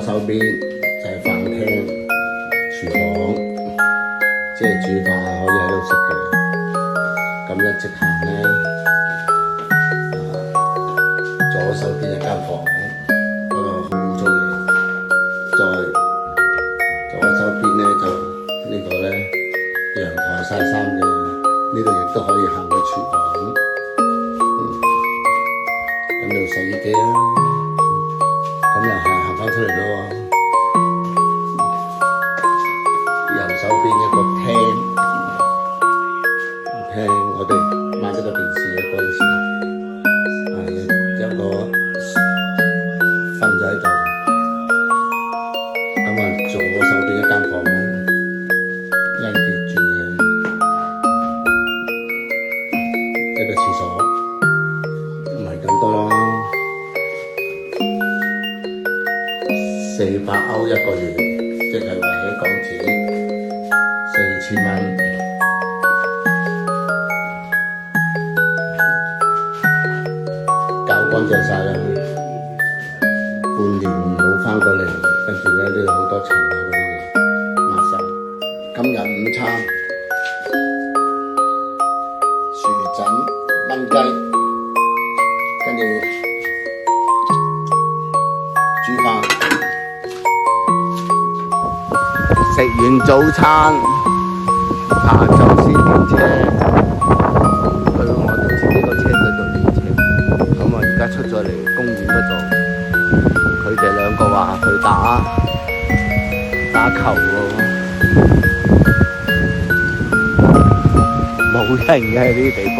左手邊就係飯廳、廚房，即係煮飯可以喺度食嘅。咁一直行咧，左手邊一間房，嗰個好污糟嘅。再左手邊咧就呢個咧陽台曬衫嘅，呢度亦都可以行去廚房。咁就洗衣機啦，咁又係行翻出嚟咯。右手邊一個廳，我哋買咗個電視嘅嗰陣時，有個瞓咗喺度。咁啊，左手邊一間房，人哋住嘅一個廁所，唔係咁多啦，400歐一個月，即係為起港紙4000蚊。搞乾淨晒啦，半年冇返過嚟，跟住咧呢度好多塵啊嗰啲嘢，抹晒。今日午餐薯仔炆雞，跟住煮飯，食完早餐，下晝先練車，去到我哋自己個車隊度練車。咁啊，而家出咗嚟公園嗰度，佢哋兩個話去打球喎，冇人嘅呢啲地方。